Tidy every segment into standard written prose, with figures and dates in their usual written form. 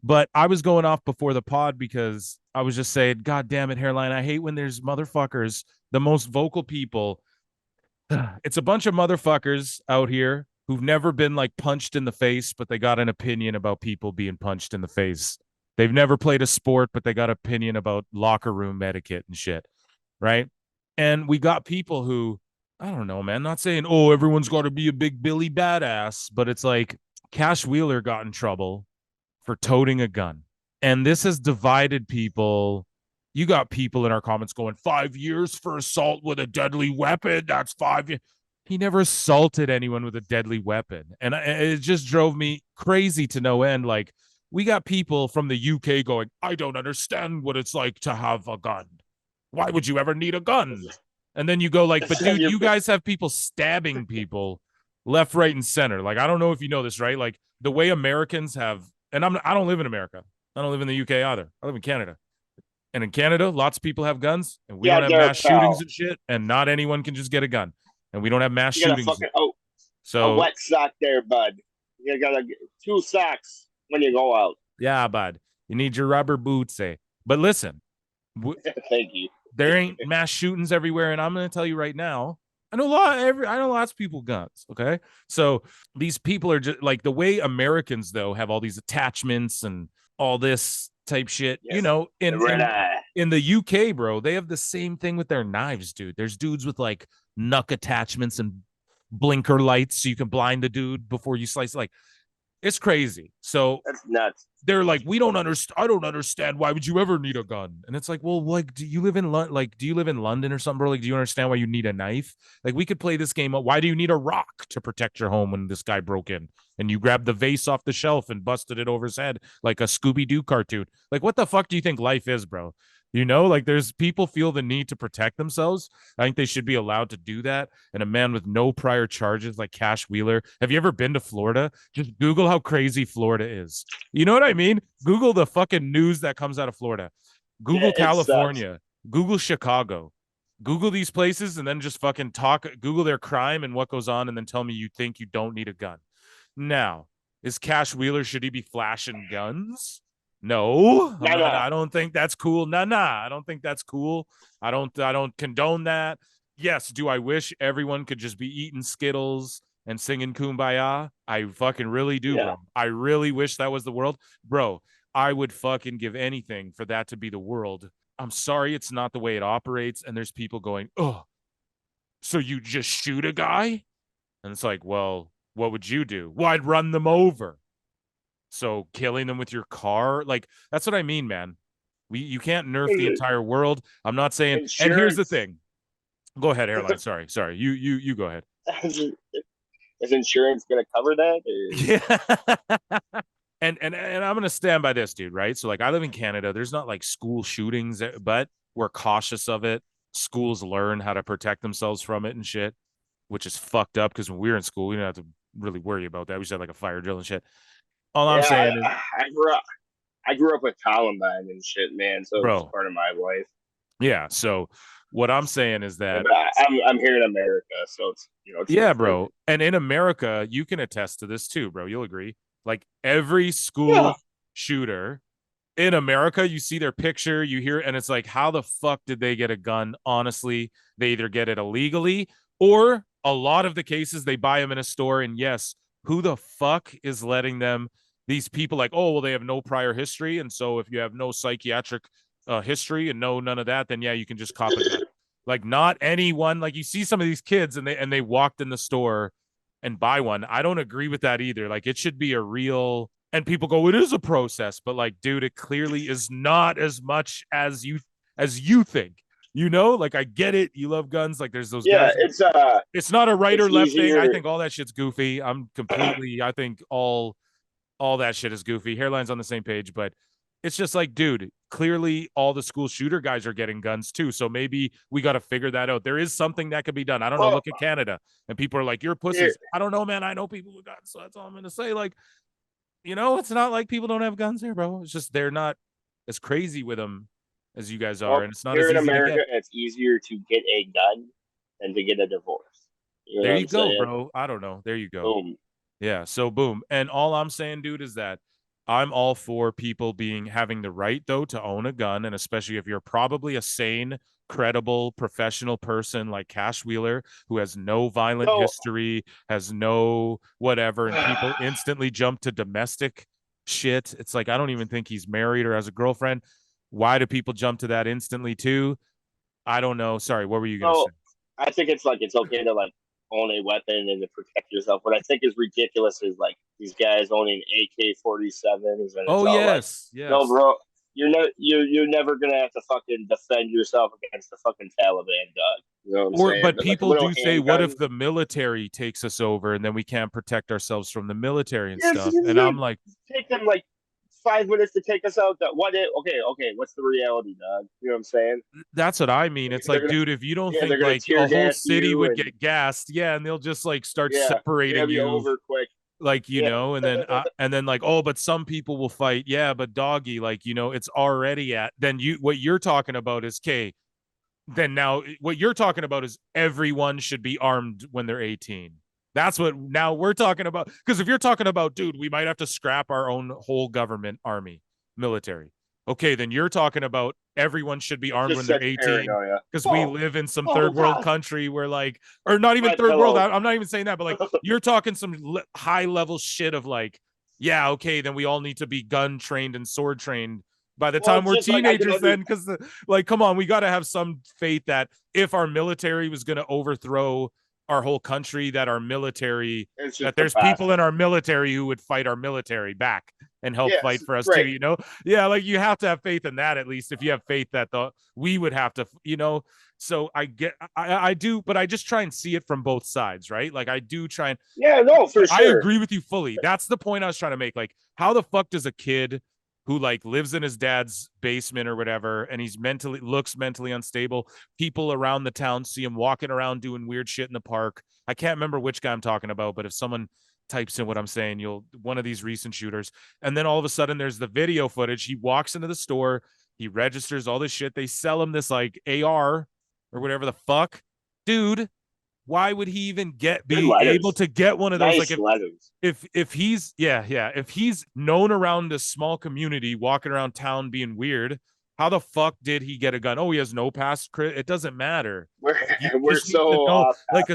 But I was going off before the pod because I was just saying, God damn it, Hairline. I hate when there's motherfuckers, the most vocal people. It's a bunch of motherfuckers out here who've never been like punched in the face, but they got an opinion about people being punched in the face. They've never played a sport, but they got opinion about locker room etiquette and shit. Right. And we got people who, I don't know, man, not saying, oh, everyone's got to be a big Billy badass, but it's like Cash Wheeler got in trouble for toting a gun. And this has divided people. You got people in our comments going, 5 years for assault with a deadly weapon. That's 5 years. He never assaulted anyone with a deadly weapon. And it just drove me crazy to no end. Like, we got people from the UK going, I don't understand what it's like to have a gun. Why would you ever need a gun? And then you go like, but dude, you guys have people stabbing people left, right, and center. Like, I don't know if you know this, right? Like the way Americans have, and I don't live in America. I don't live in the UK either. I live in Canada. And in Canada, lots of people have guns, and we don't have mass shootings and shit, and not anyone can just get a gun. And we don't have mass shootings. A wet sock there, bud. You got 2 socks when you go out. Yeah, bud. You need your rubber boots, eh? But listen. Thank you. There ain't mass shootings everywhere, and I'm going to tell you right now, I know lots of people guns, okay? So these people are just like the way Americans though have all these attachments and all this type shit. Yes. You know, in the UK, bro, they have the same thing with their knives, dude. There's dudes with like knuck attachments and blinker lights so you can blind the dude before you slice. Like, it's crazy. So that's nuts. They're like, we don't understand. I don't understand. Why would you ever need a gun? And it's like, well, like, do you live in London or something, bro? Like, do you understand why you need a knife? Like, we could play this game. Why do you need a rock to protect your home when this guy broke in and you grabbed the vase off the shelf and busted it over his head like a Scooby-Doo cartoon? Like, what the fuck do you think life is, bro? You know, like there's people feel the need to protect themselves. I think they should be allowed to do that. And a man with no prior charges like Cash Wheeler. Have you ever been to Florida? Just Google how crazy Florida is. You know what I mean? Google the fucking news that comes out of Florida. Google California. Google Chicago. Google these places and then just fucking Google their crime and what goes on and then tell me you think you don't need a gun. Now, is Cash Wheeler, should he be flashing guns? No, I don't think that's cool. I don't think that's cool. I don't condone that. Yes, do I wish everyone could just be eating Skittles and singing Kumbaya? I fucking really do, bro. I really wish that was the world. Bro, I would fucking give anything for that to be the world. I'm sorry it's not the way it operates. And there's people going, oh, so you just shoot a guy? And it's like, well, what would you do? Well, I'd run them over. So killing them with your car, like, that's what I mean, man. You can't nerf the entire world. I'm not saying. Insurance. And here's the thing. Go ahead, Hairline. Sorry. You go ahead. Is insurance going to cover that? Yeah. and I'm going to stand by this, dude. Right. So like, I live in Canada. There's not like school shootings, but we're cautious of it. Schools learn how to protect themselves from it and shit, which is fucked up because when we were in school, we didn't have to really worry about that. We just had like a fire drill and shit. All I'm saying is, I grew up with Columbine and shit, man. So it's part of my life. Yeah. So what I'm saying is that I'm here in America, so it's yeah, bro. And in America, you can attest to this too, bro. You'll agree. Like every school shooter in America, you see their picture, you hear, and it's like, how the fuck did they get a gun? Honestly, they either get it illegally or a lot of the cases they buy them in a store. And yes, who the fuck is letting them? These people like, oh, well, they have no prior history. And so if you have no psychiatric history and none of that, then yeah, you can just cop it. Like not anyone, like you see some of these kids and they walked in the store and buy one. I don't agree with that either. Like it should be a real, and people go, it is a process, but like, dude, it clearly is not as much as you think. You know, like I get it. You love guns. Like there's those guys. It's not a right or left thing. I think all that shit's goofy. I think all that shit is goofy. Hairline's on the same page, but it's just like, dude, clearly all the school shooter guys are getting guns too. So maybe we got to figure that out. There is something that could be done. I don't know. Look at Canada and people are like, you're pussies. I don't know, man. I know people with guns. So that's all I'm going to say. Like, it's not like people don't have guns here, bro. It's just, they're not as crazy with them as you guys are. And it's not here as in easy America. It's easier to get a gun than to get a divorce. There you go, bro. I don't know. There you go. Boom. Yeah. So boom. And all I'm saying, dude, is that I'm all for people having the right though to own a gun, and especially if you're probably a sane, credible, professional person like Cash Wheeler who has no violent No. history, has no whatever, and people instantly jump to domestic shit. It's like I don't even think he's married or has a girlfriend. Why do people jump to that instantly too? I don't know. Sorry, what were you gonna say? So I think it's like it's okay to like own a weapon and to protect yourself. What I think is ridiculous is like these guys owning AK-47s, and it's Oh all like, yes, no, yes. bro, you're never gonna have to fucking defend yourself against the fucking Taliban, dog. You know what I'm Or, saying? but But like a people little do say, what if handgun. the military takes us over and then we can't protect ourselves from the military and Yes, stuff? it's And gonna I'm like, take them like 5 minutes to take us out. That what? Okay. What's the reality, dog? You know what I'm saying? that's what I mean. It's They're like, gonna, dude, if you don't yeah, they're think gonna like tear a whole gas city you, would and get gassed, yeah, and they'll just like start yeah, separating it'll be you, over quick. like, Yeah. and then like, oh, but some people will fight. Yeah, but doggy, like, it's already at, then what you're talking about is, okay, then now what you're talking about is everyone should be armed when they're 18. That's what now we're talking about. Because if you're talking about, dude, we might have to scrap our own whole government, army, military. Okay, then you're talking about everyone should be It's armed just when they're such 18 paranoia. because we Oh, live in some oh third world God. country where like, or not even But third world. hello. I'm not even saying that, but like you're talking some high level shit of like, yeah, okay, then we all need to be gun trained and sword trained by the Well, time it's we're just like I can teenagers then, because like, come on, we got to have some faith that if our military was going to overthrow our whole country, that our military, It's that just the there's people past. in our military who would fight our military back and help fight Yes, for us right. too. Yeah, like you have to have faith in that, at least if you have faith that we would have to, so I do, but I just try and see it from both sides, right? Like I do try and, Yeah, no, for but I sure. agree with you fully. That's the point I was trying to make. Like, how the fuck does a kid who like lives in his dad's basement or whatever, and he's looks mentally unstable, people around the town see him walking around doing weird shit in the park? I can't remember which guy I'm talking about, but if someone types in what I'm saying, one of these recent shooters, and then all of a sudden there's the video footage. He walks into the store, he registers all this shit. They sell him this like AR or whatever the fuck, dude. Why would he even Good be able letters. to get one of those? Like Nice letters. if he's if he's known around this small community, walking around town being weird, how the fuck did he get a gun? Oh, he has no past crit. It doesn't matter. We're You we're just need so to know, off like,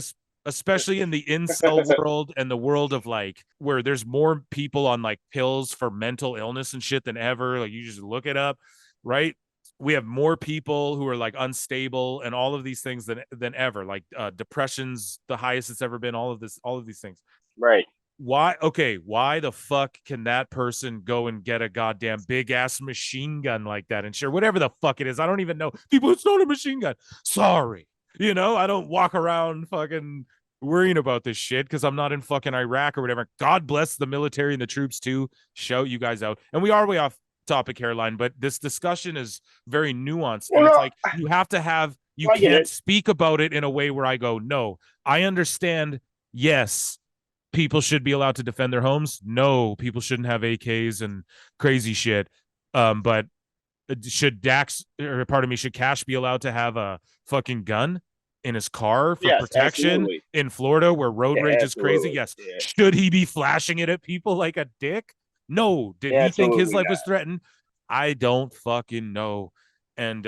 especially in the incel world and the world of like where there's more people on like pills for mental illness and shit than ever. Like you just look it up, right? We have more people who are like unstable and all of these things than ever. Like depression's the highest it's ever been. All of these things. right. Why the fuck can that person go and get a goddamn big ass machine gun like that and sure whatever the fuck it is? I don't even know. People, it's not a machine gun. Sorry, I don't walk around fucking worrying about this shit because I'm not in fucking Iraq or whatever. God bless the military and the troops too. Shout you guys out. And we are way off topic, Hairline, but this discussion is very nuanced, Well, and it's no, like you I get can't it. speak about it in a way where I go, no, I understand. Yes, people should be allowed to defend their homes. No, people shouldn't have AKs and crazy shit. But should should Cash be allowed to have a fucking gun in his car for Yes, protection absolutely. in Florida where road Yeah, rage is crazy? absolutely. Yes. Yeah, Should he be flashing it at people like a dick? No. Did he think his absolutely life not. was threatened? I don't fucking know. And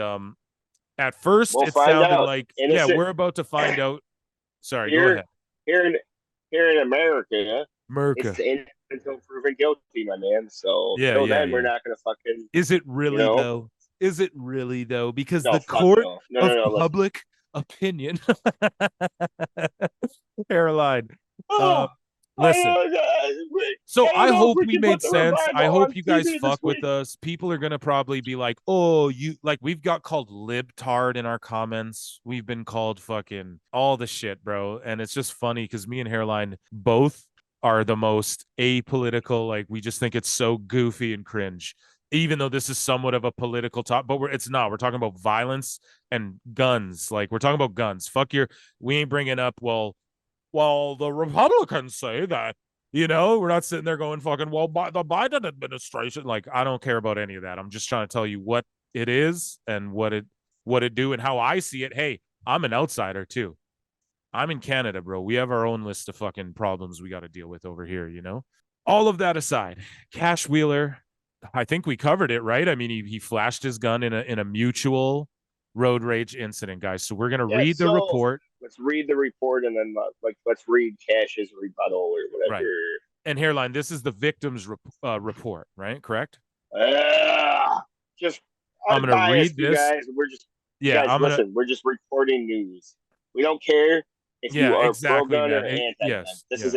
at first We'll it find sounded out. like, yeah, Innocent we're about to find out. Sorry, go here, ahead. here in here in America, it's Merca. innocent until proven guilty, my man. So Yeah, till yeah, then, we're yeah. not gonna fucking, Is it you really know. though? Is it really though? Because No, the fuck court no, no, no, of no. Listen. public opinion, Caroline. Oh, Uh, listen. So I don't I know if hope we we can put made the sense. I revival hope on you guys TV this fuck with week. us. People are gonna probably be like, "Oh, you like." We've got called libtard in our comments. We've been called fucking all the shit, bro. And it's just funny because me and Hairline both are the most apolitical. Like we just think it's so goofy and cringe. Even though this is somewhat of a political talk, but it's not. We're talking about violence and guns. Like we're talking about guns. Fuck your. We ain't bringing up. Well, the Republicans say that, we're not sitting there going fucking, well, by the Biden administration. Like, I don't care about any of that. I'm just trying to tell you what it is and what it do and how I see it. Hey, I'm an outsider too. I'm in Canada, bro. We have our own list of fucking problems we got to deal with over here, all of that aside, Cash Wheeler, I think we covered it, right? I mean, he flashed his gun in a mutual road rage incident, guys. So we're gonna Yeah, read the so report. let's read the report and then let's read Cash's rebuttal or Right. whatever. And Hairline, this is the victim's report, right? Correct? Just I'm gonna unbiased, read you this. guys. You Yeah, guys I'm gonna. listen. We're just reporting news. We don't care if you Yeah, are pro exactly, gun or man. anti gun. Yes, yes.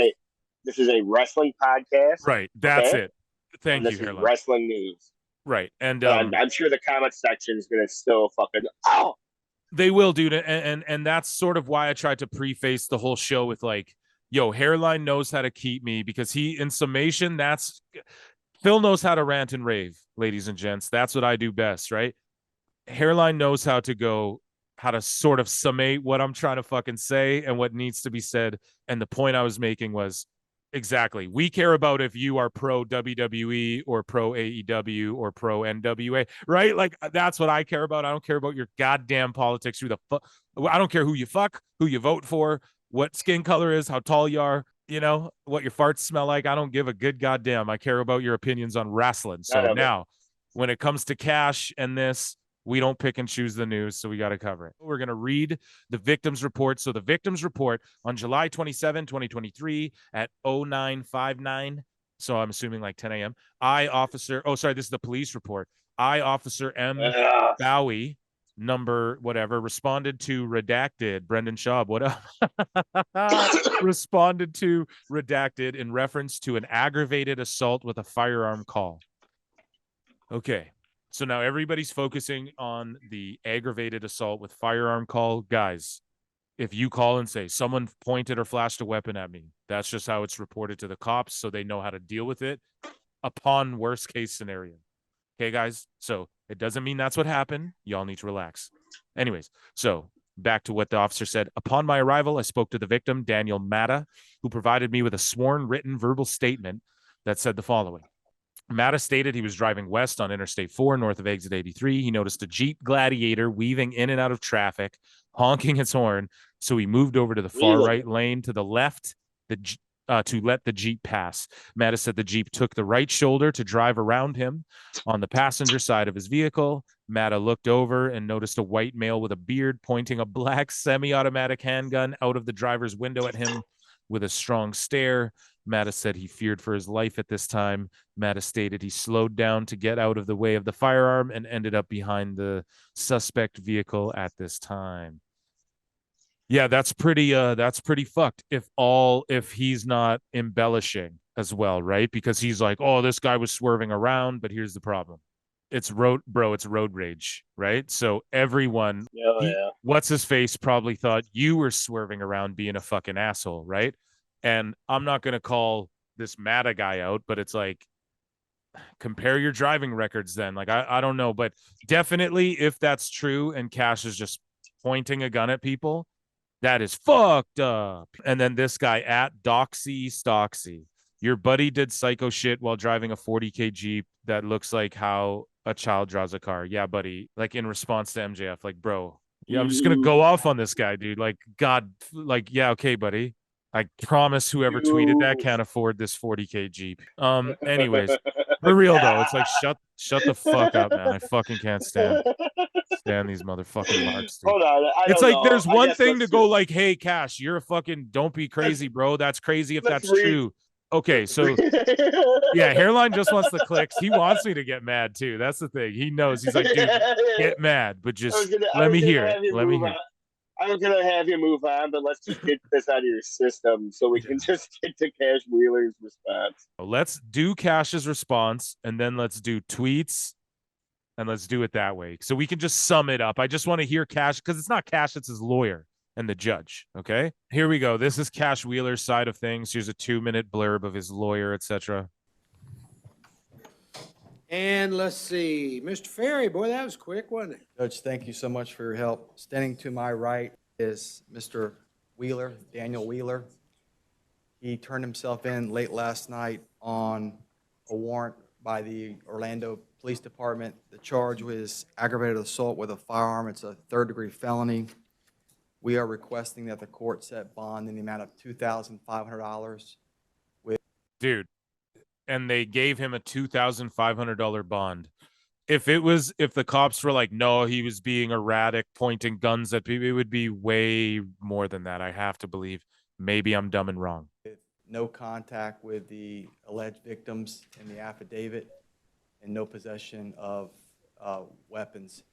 This is a wrestling podcast, Right. That's okay? it. And Thank you, this is Hairline. wrestling news. Right. And But I'm sure the comment section is gonna still fucking they will, dude. And that's sort of why I tried to preface the whole show with like, yo, Hairline knows how to keep me because he, in summation, that's Phil knows how to rant and rave, ladies and gents. That's what I do best, right? Hairline knows how to sort of summate what I'm trying to fucking say and what needs to be said. And the point I was making was exactly, we care about if you are pro WWE or pro AEW or pro NWA, right? Like that's what I care about. I don't care about your goddamn politics. Who the fuck? I don't care who you fuck, who you vote for, what skin color is, how tall you are, what your farts smell like. I don't give a good goddamn. I care about your opinions on wrestling. So now, when it comes to Cash and this, we don't pick and choose the news, so we got to cover it. We're going to read the victim's report. So the victim's report on July 27, 2023 at 0959. So I'm assuming like 10 a.m. This is the police report. Officer M. Bowie, number whatever, responded to redacted. Brendan Schaub, what up? Responded to redacted in reference to an aggravated assault with a firearm call. Okay. So now everybody's focusing on the aggravated assault with firearm call. Guys, if you call and say someone pointed or flashed a weapon at me, that's just how it's reported to the cops so they know how to deal with it upon worst case scenario. Okay, guys? So it doesn't mean that's what happened. Y'all need to relax. Anyways, so back to what the officer said. Upon my arrival, I spoke to the victim, Daniel Matta, who provided me with a sworn written verbal statement that said the following. Matta stated he was driving west on Interstate 4 north of exit 83. He noticed a Jeep Gladiator weaving in and out of traffic, honking its horn. So he moved over to the far right lane to the left to let the Jeep pass. Matta said the Jeep took the right shoulder to drive around him. On the passenger side of his vehicle, Matta looked over and noticed a white male with a beard pointing a black semi-automatic handgun out of the driver's window at him with a strong stare. Matta said he feared for his life at this time. Matta stated he slowed down to get out of the way of the firearm and ended up behind the suspect vehicle at this time. Yeah, that's pretty fucked if he's not embellishing as well, right? Because he's like, "Oh, this guy was swerving around, but here's the problem. It's road rage, right? So everyone what's his face probably thought you were swerving around being a fucking asshole, right? And I'm not going to call this Matta guy out, but it's like, compare your driving records then. Like, I don't know, but definitely if that's true and Cash is just pointing a gun at people, that is fucked up. And then this guy at Doxy Stoxy, your buddy did psycho shit while driving a 40K Jeep that looks like how a child draws a car. Yeah, buddy. Like in response to MJF, like, bro, yeah, I'm just going to go off on this guy, dude. Like, God, like, yeah, okay, buddy. I promise whoever tweeted that can't afford this 40K Jeep. Anyways, for real though, it's like shut the fuck up, man. I fucking can't stand these motherfucking marks, dude. Hold on, it's like there's one thing to go like, hey, Cash, you're a fucking don't be crazy, bro. That's crazy if that's true. Okay, so yeah, Hairline just wants the clicks. He wants me to get mad too. That's the thing. He knows. He's like, dude, get mad, but just let me hear it. Let me hear it. I was gonna have you move on, but let's just get this out of your system so we can just get to Cash Wheeler's response. Let's do Cash's response, and then let's do tweets, and let's do it that way. So we can just sum it up. I just want to hear Cash, because it's not Cash, it's his lawyer and the judge. Okay, here we go. This is Cash Wheeler's side of things. Here's a 2-minute blurb of his lawyer, etc. And let's see, Mr. Ferry, boy, that was quick, wasn't it? Judge, thank you so much for your help. Standing to my right is Mr. Wheeler, Daniel Wheeler. He turned himself in late last night on a warrant by the Orlando Police Department. The charge was aggravated assault with a firearm. It's a third-degree felony. We are requesting that the court set bond in the amount of $2,500. Dude, and they gave him a $2,500 bond. If the cops were like, no, he was being erratic, pointing guns at people, it would be way more than that. I have to believe. Maybe I'm dumb and wrong. With no contact with the alleged victims in the affidavit and no possession of weapons.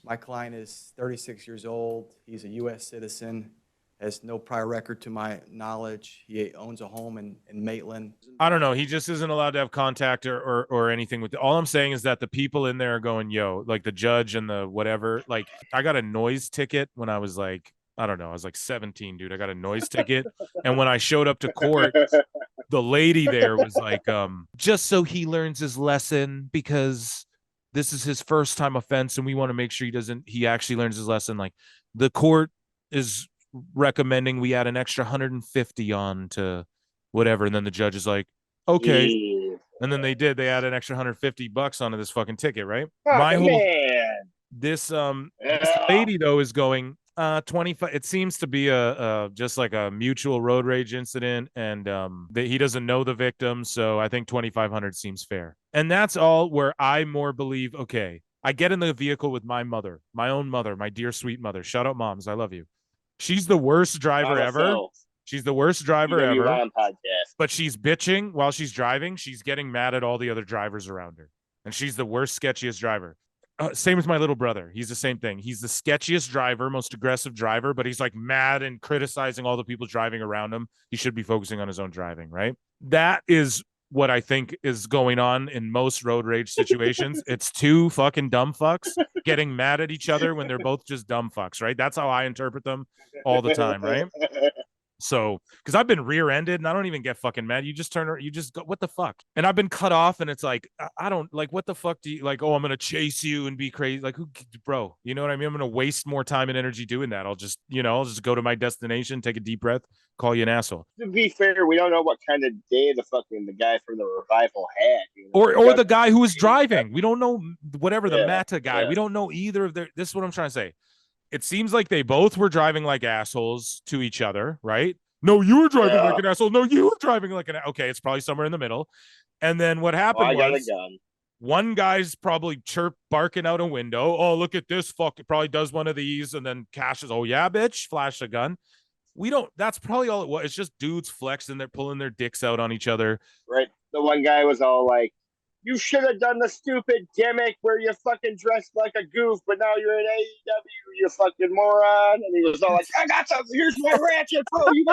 My client is 36 years old. He's a U.S. citizen, has no prior record to my knowledge. He owns a home in Maitland. I don't know. He just isn't allowed to have contact or anything with it. All I'm saying is that the people in there are going, yo, like the judge and the whatever. Like, I got a noise ticket when I was like, I don't know, I was like 17, dude. I got a noise ticket. And when I showed up to court, the lady there was like, just so he learns his lesson, because this is his first time offense and we want to make sure he actually learns his lesson. Like, the court is recommending we add an extra 150 on to whatever. And then the judge is like, okay. Jeez. And then they add an extra $150 onto this fucking ticket, right? Man. This lady though is going 25. It seems to be a just like a mutual road rage incident, and he doesn't know the victim, so I think 2,500 seems fair. And that's all where I more believe, okay, I get in the vehicle with my mother, my own mother, my dear sweet mother. Shout out moms, I love you. She's the worst driver ever. She's the worst driver ever. But she's bitching while she's driving. She's getting mad at all the other drivers around her. And she's the worst, sketchiest driver. Same as my little brother. He's the same thing. He's the sketchiest driver, most aggressive driver, but he's like mad and criticizing all the people driving around him. He should be focusing on his own driving, right? That is what I think is going on in most road rage situations. It's two fucking dumb fucks getting mad at each other when they're both just dumb fucks, right? That's how I interpret them all the time, right? So, because I've been rear-ended and I don't even get fucking mad. You just turn, you just go, what the fuck? And I've been cut off and it's like, I don't, like, what the fuck do you, like, oh, I'm going to chase you and be crazy. Like, who, bro, you know what I mean? I'm going to waste more time and energy doing that. I'll just go to my destination, take a deep breath, call you an asshole. To be fair, we don't know what kind of day the guy from the revival had. You know? Or the guy who was driving. We don't know, whatever, the Mata guy. Yeah. We don't know either of their, this is what I'm trying to say. It seems like they both were driving like assholes to each other, right? No, you were driving like an asshole. No, you were driving like an... Okay, it's probably somewhere in the middle. And then what happened was one guy's probably barking out a window. Oh, look at this fuck. It probably does one of these and then cashes. Oh, yeah, bitch. Flash a gun. We don't... That's probably all it was. It's just dudes flexing. They're pulling their dicks out on each other. Right. The one guy was all like, you should have done the stupid gimmick where you fucking dressed like a goof, but now you're in AEW, you fucking moron. And he was all like, I got something. Here's more ratchet, bro. You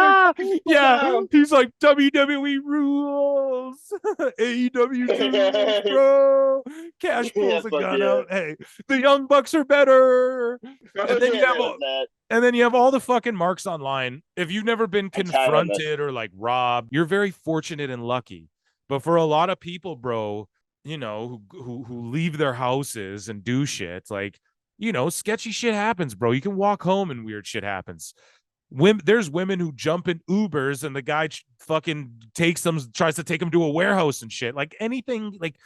yeah, he's like, WWE rules. AEW rules, bro. Cash pulls a gun out. Hey, the Young Bucks are better. And then you have all the fucking marks online. If you've never been confronted or like robbed, you're very fortunate and lucky. But for a lot of people, bro, you know, who leave their houses and do shit, like, you know, sketchy shit happens, bro. You can walk home and weird shit happens. There's women who jump in Ubers and the guy fucking tries to take them to a warehouse and shit. Like anything, like,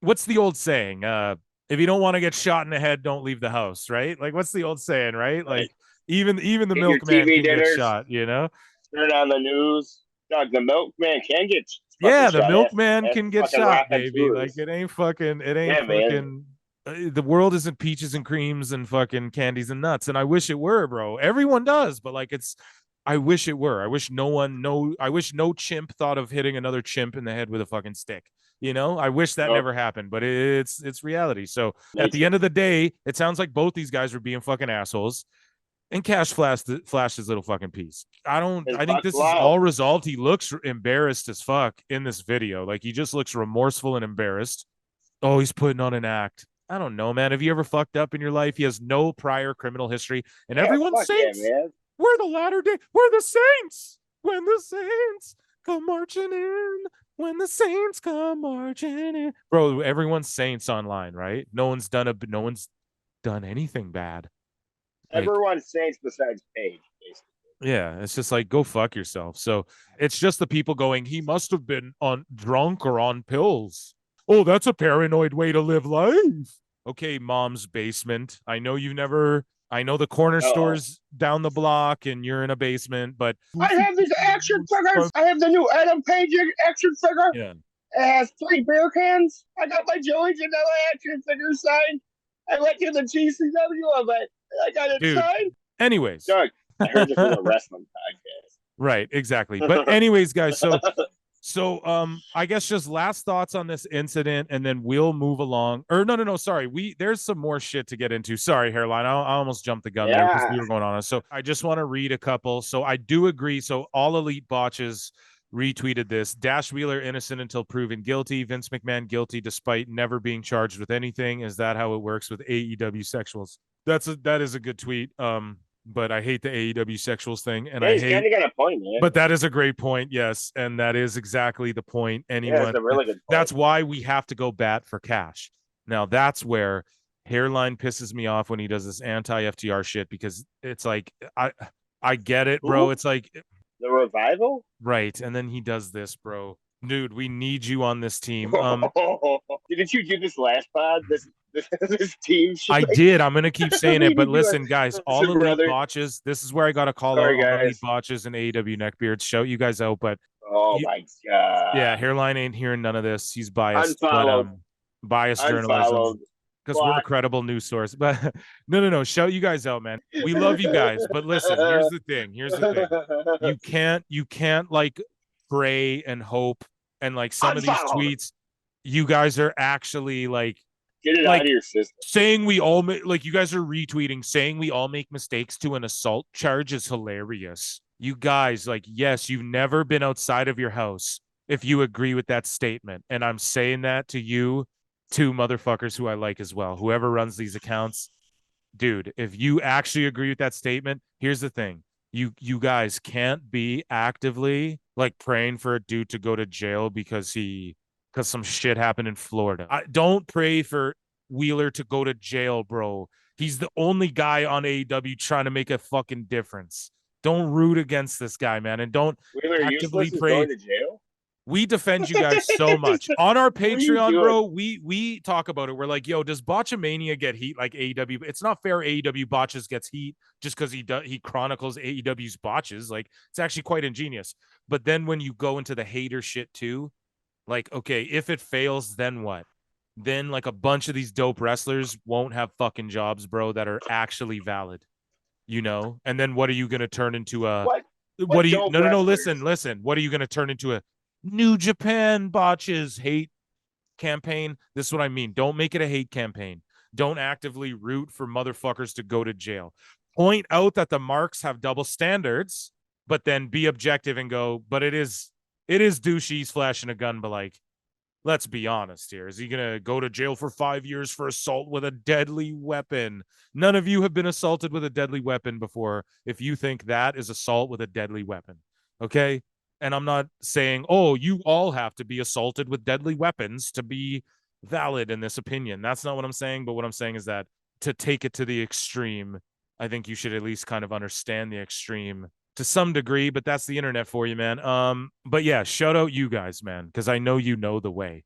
what's the old saying? If you don't want to get shot in the head, don't leave the house, right? Like, what's the old saying, right? Like, even the milkman can get shot, you know? Turn on the news. Dog, the milkman can get shot. Yeah, the milkman can get shot, baby. Like, it ain't fucking. The world isn't peaches and creams and fucking candies and nuts. And I wish it were, bro. Everyone does, but like, I wish it were. I wish no chimp thought of hitting another chimp in the head with a fucking stick. You know, I wish that never happened, but it's reality. So at the end of the day, it sounds like both these guys were being fucking assholes. And Cash flashed his little fucking piece. I think this is all resolved. He looks embarrassed as fuck in this video. Like, he just looks remorseful and embarrassed. Oh, he's putting on an act. I don't know, man. Have you ever fucked up in your life? He has no prior criminal history. And everyone's saints. Yeah, we're the latter day. We're the saints. When the saints come marching in. When the saints come marching in. Bro, everyone's saints online, right? No one's done anything bad. Like, everyone's saints besides Paige, basically. Yeah, it's just like, go fuck yourself. So it's just the people going, he must have been drunk or on pills. Oh, that's a paranoid way to live life. Okay, mom's basement. I know the corner store's down the block and you're in a basement, but I have these action figures. I have the new Adam Page action figure. Yeah. It has 3 beer cans. I got my Joey Janela action figure signed. I went to the GCW of it. I got it Dude. signed. Anyways. Doug, I heard this was a wrestling podcast. Right, exactly. But anyways, guys, so I guess just last thoughts on this incident, and then we'll move along. Or no, sorry. There's some more shit to get into. Sorry, Hairline. I almost jumped the gun there because we were going on. So I just want to read a couple. So I do agree. So All Elite Botches retweeted this. Dash Wheeler innocent until proven guilty. Vince McMahon guilty despite never being charged with anything. Is that how it works with AEW sexuals? That is a good tweet. But I hate the AEW sexuals thing, and I he's hate. Kind of got a point, man. But that is a great point, yes, and that is exactly the point. Anyone, it's a really good point. That's why we have to go bat for cash. Now that's where Hairline pisses me off when he does this anti-FTR shit, because it's like I get it, bro. Ooh. It's like the Revival, right? And then he does this, bro. Dude, we need you on this team. Didn't you do this last pod? This team shit? I did. I'm gonna keep saying it, but listen, guys, All Elite Botches. This is where I got to call out All Elite Botches and AEW Neckbeards. Shout you guys out, but my god, yeah, Hairline ain't hearing none of this. He's biased, Unfollowed. but biased journalism, because we're a credible news source. But no, shout you guys out, man. We love you guys, but listen, here's the thing. You can't like pray and hope, and like some of these tweets, you guys are actually like. Get it out of your system. Saying we all like you guys are retweeting, saying we all make mistakes to an assault charge is hilarious. You guys, like, yes, you've never been outside of your house if you agree with that statement. And I'm saying that to you, two motherfuckers who I like as well. Whoever runs these accounts, dude, if you actually agree with that statement, here's the thing. You guys can't be actively like praying for a dude to go to jail because some shit happened in Florida. Don't pray for Wheeler to go to jail, bro. He's the only guy on AEW trying to make a fucking difference. Don't root against this guy, man, and don't Wheeler actively pray. Going to jail? We defend you guys so much on our Patreon, bro. We talk about it. We're like, yo, does Botchamania get heat like AEW? It's not fair. AEW botches gets heat just because he chronicles AEW's botches. Like, it's actually quite ingenious. But then when you go into the hater shit too. Like, okay, if it fails, then what? Then like a bunch of these dope wrestlers won't have fucking jobs, bro, that are actually valid, you know? And then what are you going to turn into a what do you no, listen. What are you going to turn into a New Japan botches hate campaign? This is what I mean. Don't make it a hate campaign. Don't actively root for motherfuckers to go to jail. Point out that the marks have double standards, but then be objective and go, but it is douchey. He's flashing a gun, but like, let's be honest here. Is he going to go to jail for 5 years for assault with a deadly weapon? None of you have been assaulted with a deadly weapon before if you think that is assault with a deadly weapon. Okay? And I'm not saying, oh, you all have to be assaulted with deadly weapons to be valid in this opinion. That's not what I'm saying. But what I'm saying is that to take it to the extreme, I think you should at least kind of understand the extreme to some degree, but that's the internet for you, man. But yeah, shout out you guys, man, because I know you know the way.